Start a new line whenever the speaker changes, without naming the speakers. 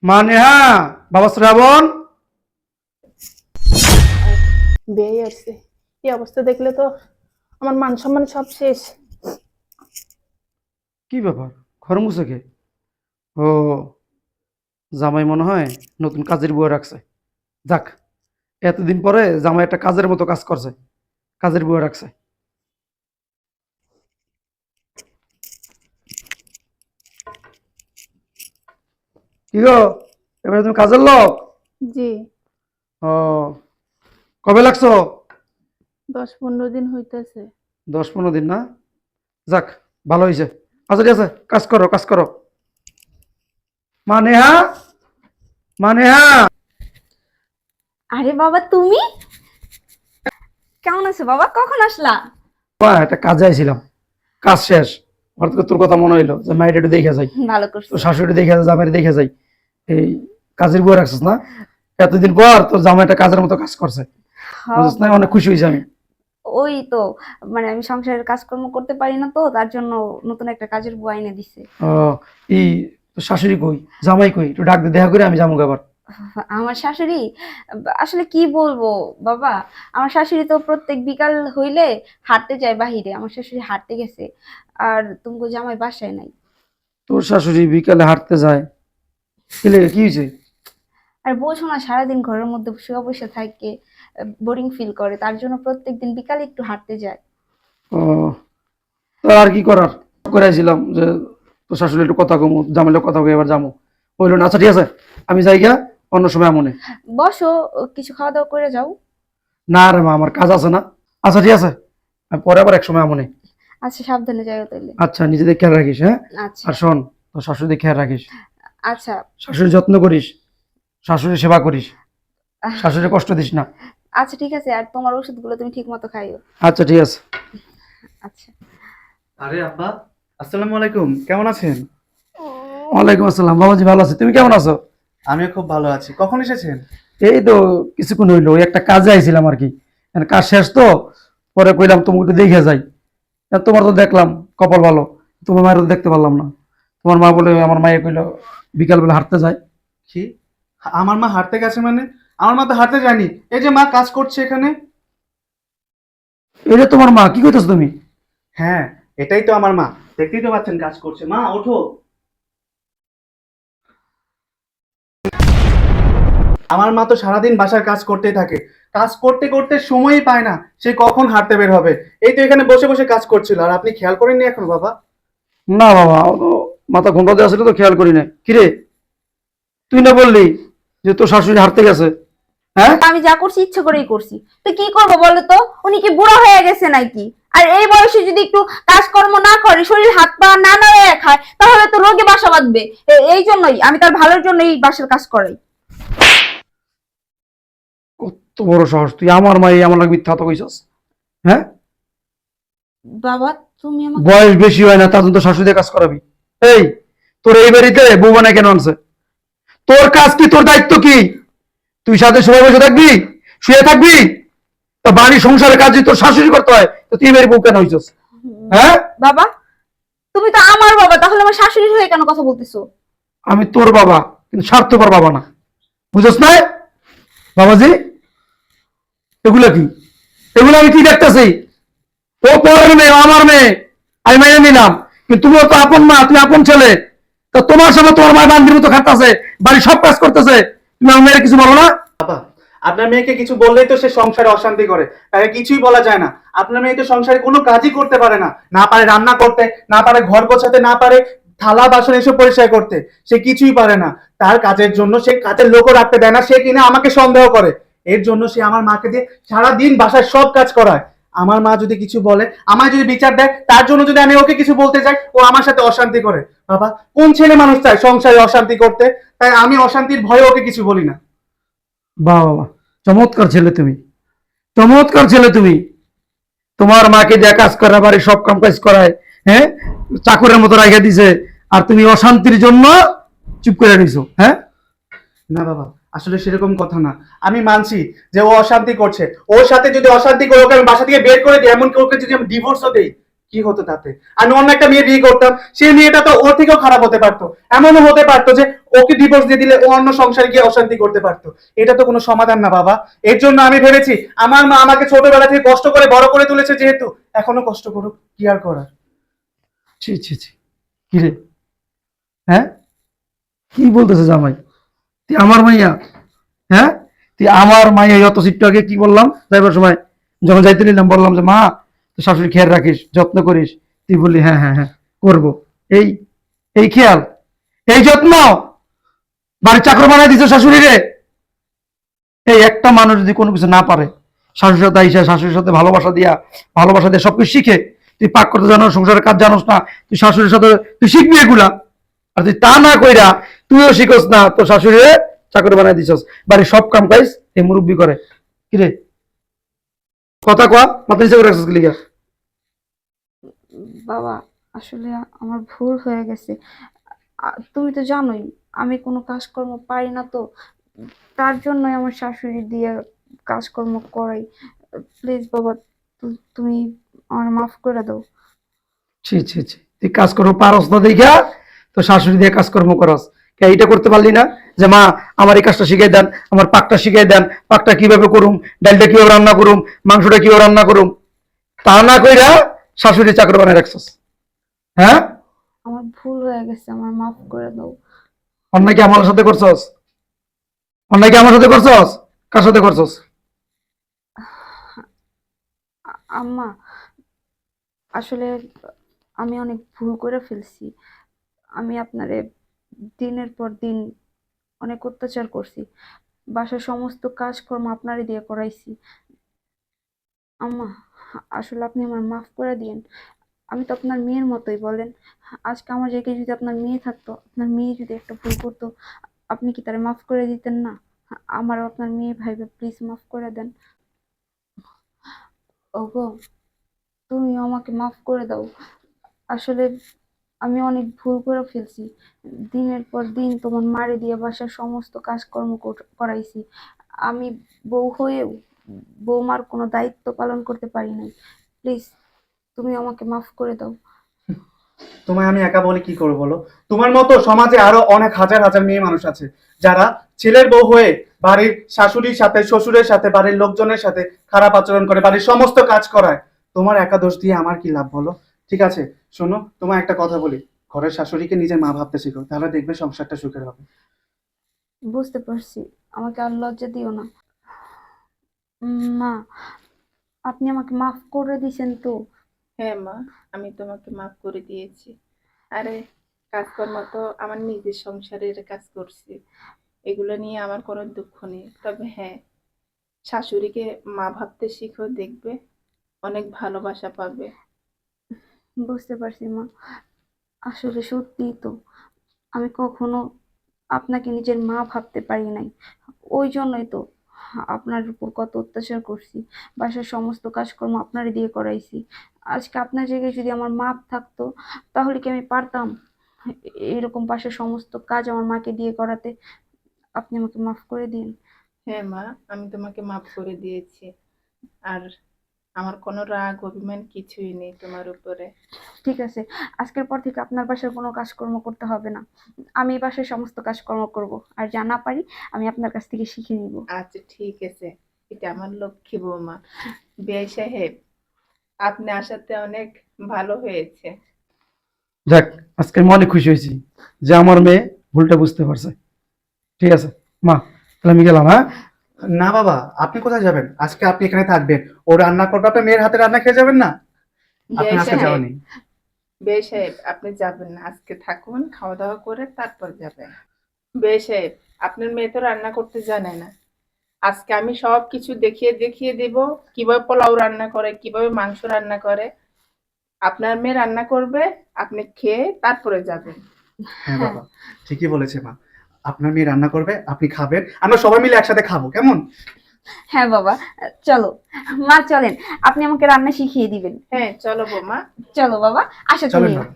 মা নেহা, বাবা শ্রাবণ।
বিয়ে আসছে, এই অবস্থা দেখলে তো আমার মান সম্মান সব শেষ।
কি ব্যাপার, ঘর মুছে কে? ও, জামাই মনে হয় নতুন কাজের বুয়া রাখছে। যাক, এতদিন পরে জামাই একটা কাজের মতো কাজ করছে, কাজের বুয়া রাখছে। কি গো, এবারে তুমি কাজের লোক?
জি।
ও, কবে লাগছো?
10-15 দিন হইতেছে।
10-15 দিন না? যাক, ভালো হয়েছে। আচ্ছা ঠিক আছে, কাজ করো কাজ করো। মা নেহা, মা নেহা।
আরে বাবা, তুমি কেমন আছো বাবা? কখন আসলা?
একটা কাজে আইছিলাম, কাজ শেষ। হঠাৎ করে তোর কথা মনে হইলো যে মাইটা একটু দেখে যাই,
ভালো করছো।
তোর শাশুড়ি দেখে যায়, জামাইটা দেখে যাই। এই কাজের বুয়া রাখছিস না? এতদিন পর তোর জামাইটা কাজের মতো কাজ করছে, বুঝছিস না? অনেক খুশি হয়েছি আমি।
ওই তো, মানে আমি সংসারের কাজকর্ম করতে পারি না, তো তার জন্য নতুন একটা কাজের বুয়া এনে দিছে।
ও, এই তোর শাশুড়ি কই, জামাই কই? একটু ডাক দিয়ে দেখা করে আমি যাবো আবার।
আমার শাশুড়ি, আসলে কি বলবো বাবা, আমার শাশুড়ি তো প্রত্যেক বিকাল হইলে হাঁটতে যায় বাহিরে। আমার শাশুড়ি হাঁটতে গেছে, আর তুমি জামাই বাসায় নাই।
তোর শাশুড়ি বিকালে হাঁটতে যায়? কি লেগে, কি হয়েছে?
আর বোঝো না, সারাদিন ঘরের মধ্যে শুয়ে বসে থাকে, বোরিং ফিল করে, তার জন্য প্রত্যেকদিন বিকালে একটু হাঁটতে যায়।
ও, তো আর কি করার, করাইছিলাম যে তোর শাশুড়ি একটু কথা কমু, জামাইলের কথা কই, এবার যাবো। বললো না, আচ্ছা ঠিক আছে, আমি যাই গিয়া, অন্য সময় মনে।
বসো, কিছু খাওয়া দাওয়া করে যাও।
না রে মা, আমার কাজ আছে না। আচ্ছা ঠিক আছে, আমি পরে আবার এক সময় মনে।
আচ্ছা, সাবধানে যাও তাইলে।
আচ্ছা, নিজেদের খেয়াল রাখিস, হ্যাঁ?
আচ্ছা।
আর শোন, তোর শাশুড়ি খেয়াল রাখিস,
আচ্ছা।
শাশুড়ির যত্ন করিস, শাশুড়ির সেবা করিস, শাশুড়ি কষ্ট দিস না।
আচ্ছা ঠিক আছে, আর তোমার ওষুধগুলো তুমি ঠিক মতো খাইও।
আচ্ছা ঠিক আছে।
আচ্ছা।
আরে আব্বা, আসসালামু আলাইকুম, কেমন আছেন?
ওয়ালাইকুম আসসালাম, বাবাজি ভালো আছি, তুমি কেমন আছো?
আমিও খুব ভালো আছি। কখন এসেছেন?
এই তো কিছুক্ষণ হইলো, ওই একটা কাজে আইছিলাম আর কি। এখন কাজ শেষ তো, পরে কইলাম তোমাকে একটু দেখে যাই। তোমার তো দেখলাম কপাল ভালো, তোমার মায়ের তো দেখতে পারলাম না। তোমার মা বলে, আমার মায়ে কইলো বিকালবেলা হাঁটতে যায়।
কি? আমার মা হাঁটতে গেছে মানে? আমার মা তো হাঁটতে যায়নি। এই যে মা কাজ করছে এখানে।
এই যে তোমার মা, কি কইতেছো তুমি?
হ্যাঁ, এটাই তো আমার মা। দেখতেই তো পাচ্ছেন কাজ করছে। মা ওঠো। আমার মা তো সারাদিন বাসার কাজ করতেই থাকে, কাজ করতে করতে সময়ই পায় না সে কখন হাঁটতে বের হবে। এই তো এখানে বসে বসে কাজ করছিল, আর আপনি খেয়াল করেননি এখন বাবা?
না বাবা, ও তো মাথা ঘুমটা দেওয়া ছিল তো, খেয়াল করি না। কিরে, তুই না বললি যে তোর শাশুড়ি হাঁটতে গেছে? হ্যাঁ,
আমি যা করছি ইচ্ছে করেই করছি, তো কি করবো বলো তো? উনি কি বুড়া হয়ে গেছে নাকি? আর এই বয়সে যদি একটু কাজকর্ম না করে, শরীর হাত পা না নাড়ে খায়, তাহলে তো রোগে বাসা বাঁধবে। এই জন্যই আমি তার ভালোর জন্য এই বাসার কাজ করাই।
কত বড় সাহস, তুই আমার মায়ে আমার লাগে মিথ্যা কথা কইছস? হ্যাঁ,
বাবা, তুমি আমাকে
বয়স বেশি হয় না তার জন্য তোর শাশুড়ি কাজ করাবি? এই, তোর এই বাড়িতে বউ বানায় কেন আনছে? তোর কাজ কি, তোর দায়িত্ব কি? তুই সাথে সময় বসে থাকবি, শুয়ে থাকবি? তা বাড়ি সংসারের কাজ যদি তোর শাশুড়ি করতে হয়, তো তুই বাড়ি বউ কেন হইছস? হ্যাঁ,
বাবা, তুমি তো আমার বাবা, তাহলে আমার শাশুড়ির হয়ে কেন কথা বলতেছো?
আমি তোর বাবা, কিন্তু স্বার্থপর বাবা না, বুঝছ না? বাবাজি, এগুলা কি? এগুলো আমি কি দেখতেছি? ও পরের মেয়ে, আমার মেয়ে, আমি মেনে নিলাম। কিন্তু তুমিও তো আপন মা, তুমি আপন ছেলে। তা তোমার সামনে তোমার মা বান্দির মতো খাটতেছে, বাড়ির সব কাজ করতেছে, তুমি আমার মেয়ের কিছু বলো না?
বাবা, আপনার মেয়েকে কিছু বললেই তো সে সংসারে অশান্তি করে, তাকে কিছুই বলা যায় না। আপনার মেয়ে তো সংসারে কোনো কাজই করতে পারে না, না পারে রান্না করতে, না পারে ঘর গোছাতে, না পারে থালা বাসন এসব পরিষ্কার করতে, সে কিছুই পারে না। তার কাজের জন্য সে কাজের লোকও রাখতে দেয় না, সে কিনা আমাকে সন্দেহ করে। এর জন্য সে আমার মাকে দিয়ে সারাদিন বাসায় সব কাজ করায়। আমার মা যদি কিছু বলে, আমায় যদি বিচার দেয়, তার জন্য যদি আমি ওকে কিছু বলতে যাই, ও আমার সাথে অশান্তি করে। বাবা, কোন ছেলে মানুষ চায় সংসারে অশান্তি করতে? তাই আমি অশান্তির ভয়ে ওকে কিছু বলি না।
বাহ বাবা, চমৎকার ছেলে তুমি, চমৎকার ছেলে তুমি। তোমার মাকে দিয়ে কাজ করা, বাড়ির সব কাম কাজ করায়, হ্যাঁ, চাকরের মতো রাখা দিছে, আর তুমি অশান্তির জন্য চুপ করে রইছো। হ্যাঁ,
না বাবা, আসলে সেরকম কথা না। আমি মানছি যে ও অশান্তি করছে, ওর সাথে যদি অশান্তি করে ওকে আমি বাসা থেকে বের করে দিই, এমনকি ওকে যদি আমি ডিভোর্সও দেই, কি হতো তাতে? আমি অন্য একটা মেয়ে বিয়ে করতাম, সেই মেয়েটা তো ওর থেকেও খারাপ হতে পারতো। এমনও হতে পারতো যে ওকে ডিভোর্স দিয়ে দিলে ও অন্য সংসারে গিয়ে অশান্তি করতে পারতো। এটা তো কোনো সমাধান না বাবা। এর জন্য আমি ভেবেছি আমার মা আমাকে ছোটবেলা থেকে কষ্ট করে বড় করে তুলেছে, যেহেতু এখনো কষ্ট করুক, কি আর করার।
ছি ছি ছি, কি রে, হ্যাঁ কি বলতেছে জামাই? তুই আমার মাইয়া, হ্যাঁ তুই আমার মাইয়া। অত একটু আগে কি বললাম যাইবার সময়, যখন যাইতে নিলাম বললাম যে মা তুই শাশুড়ি খেয়াল রাখিস, যত্ন করিস। তুই বললি হ্যাঁ হ্যাঁ হ্যাঁ করবো। এই এই খেয়াল, এই যত্ন বাড়ির চাকর বানাই দিছ শাশুড়ি রে। এই একটা মানুষ যদি কোনো কিছু না পারে, শাশুড়ির সাথে আইসা শাশুড়ির সাথে ভালোবাসা দিয়ে সবকিছু শিখে, তুই পাক করতে জানো, সংসারের কাজ জানোস না, তুই শাশুড়ির সাথে তুই শিখবি এগুলা। আর তুই তা না কইরা তুইও শিখস না, তোর শাশুড়ি চাকর বানাই দিছস। বাড়ির সব কাম কাজ এই মুরব্বি করে। কিরে কথা কয়া, মাথা নিচে করে রাখছিস কি লিগা?
বাবা আসলে আমার ভুল হয়ে গেছে। তুমি তো জানোই আমি কোনো কাজকর্ম পারি না, তো তার জন্যই আমার শাশুড়ি দিয়ে কাজকর্ম করাই। প্লিজ বাবা, তুমি আমার মাফ করে দাও।
ছি ছি ছি, তুই কাজ করবো পারস না দেখা তো শাশুড়ি দিয়ে কাজকর্ম করস। কে এইটা করতে পারলি না যে মা আমার এই কাজটা শিখাই দেন, আমার পাকটা শিখাই দেন, পাকটা কিভাবে করুম, ডালটা কিভাবে রান্না করুম, মাংসটা কিভাবে রান্না করুম, তা না কইরা শাশুড়ি চাকর বানাই রাখছস। হ্যাঁ,
আমার ভুল হয়ে গেছে, আমার মাফ করে দাও।
অন্যায় কি আমার সাথে করছস? অন্যায় কি আমার সাথে করছস? কার সাথে করছস?
আম্মা আসলে আমি অনেক ভুল করে ফেলছি। আমি আপনারে দিনের পর দিন অনেক অত্যাচার করছি, বাসার সমস্ত কাজকর্ম আপনারই দিয়ে করাইছি। আম্মা আসলে আপনি আমার মাফ করে দিন। আমি তো আপনার মেয়ের মতোই, বলেন। আজকে আমার জায়গায় যদি আপনার মেয়ে থাকতো, আপনার মেয়ে যদি একটা ভুল করতো, আপনি কি তারে মাফ করে দিতেন না? আমারও আপনার মেয়ে ভাইবে, প্লিজ মাফ করে দেন। ওগো, তুমি আমাকে মাফ করে দাও। আসলে আমি অনেক ভুল করে ফেলছি। দিনের পর দিন তোমার মারে দিয়ে বাসার সমস্ত কাজকর্ম করাইছি। আমি বউ হয়েও বৌমার কোনো দায়িত্ব পালন করতে পারি নাই। প্লিজ তুমি আমাকে মাফ করে দাও।
তোমায় আমি একা বলে কি করবো বলো? তোমার মতো সমাজে আরো অনেক হাজার হাজার মেয়ে মানুষ আছে যারা ছেলের বউ হয়ে বাড়ির শাশুড়ির সাথে, শ্বশুরের সাথে, বাড়ির লোকজনের সাথে খারাপ আচরণ করে, বাড়ির সমস্ত কাজ করায়। তোমার একা দোষ দিয়ে আমার কি লাভ বলো? ঠিক আছে, শোনো, তোমার একটা কথা বলি, ঘরের শাশুড়িকে নিজের মা ভাবতে শিখো, তাহলে দেখবে সংসারটা সুখের হবে।
বুঝতে পারছি, আমাকে আর লজ্জা দিও না। মা, আপনি আমাকে মাফ করে দিয়েছেন তো?
হ্যাঁ মা, আমি তোমাকে মাফ করে দিয়েছি। আরে কাজকর্ম তো আমার নিজের সংসারের কাজ করছি, এগুলো নিয়ে আমার কোনো দুঃখ নেই। তবে হ্যাঁ, শাশুড়িকে মা ভাবতে শিখো, দেখবে অনেক ভালোবাসা পাবে।
বুঝতে পারছি মা, আসলে সত্যিই তো আমি কখনো আপনাকে নিজের মা ভাবতে পারি নাই। ওই জন্যই তো আপনার উপর কত অত্যাচার করছি, বাসার সমস্ত কাজকর্ম আপনারই দিয়ে করাইছি। আজকে আপনার জায়গায় যদি আমার মা থাকতো, তাহলে কি আমি পারতাম এরকম বাসার সমস্ত কাজ আমার মাকে দিয়ে করাতে? আপনি আমাকে মাফ করে দিন।
হ্যাঁ মা, আমি তোমাকে মাফ করে দিয়েছি। আর আমার কোনো রাগ অভিমান কিছুই নেই তোমার উপরে।
ঠিক আছে, আজকের পর থেকে আপনার বাসার কোনো কাজকর্ম করতে হবে না। আমি এই বাসার সমস্ত কাজকর্ম করব, আর যা না পারি আমি আপনার কাছ থেকে শিখে নিব।
আচ্ছা ঠিক আছে, এটা আমার লক্ষ্মী বৌমা। বেয়াই সাহেব, আপনি আসাতে অনেক ভালো হয়েছে।
যাক, আজকে আমি অনেক খুশি হয়েছি যে আমার মেয়ে ভুলটা বুঝতে পারছে। ঠিক আছে মা, তাহলে আমি গেলাম। হ্যাঁ,
না বাবা, আপনি কোথায় যাবেন? আজকে আপনি এখানে থাকবেন, ও রান্না করবে, আপনার মেয়ের হাতে রান্না খেয়ে যাবেন না? আপনি
বেয়াই
আজকে
সাহেব,
যাওয়ানি।
বেয়াই সাহেব আপনি যাবেন না, আজকে থাকুন, খাওয়া দাওয়া করে তারপর যাবেন। বেয়াই সাহেব, আপনার মেয়ে তো রান্না করতে জানে না। আজকে আমি সব কিছু দেখিয়ে দেখিয়ে দেব, কিভাবে পোলাও রান্না করে, কিভাবে মাংস রান্না করে। আপনার মেয়ে রান্না করবে, আপনি খেয়ে তারপরে যাবেন।
হ্যাঁ বাবা, ঠিকই বলেছে মা। আপনার মেয়ে রান্না করবে, আপনি খাবেন, আমরা সবাই মিলে একসাথে খাবো, কেমন?
হ্যাঁ বাবা, চলো। মা চলেন, আপনি আমাকে রান্না শিখিয়ে দিবেন।
হ্যাঁ চলো বৌমা।
চলো বাবা, আসো
চলেন
তুমি।
বাবা।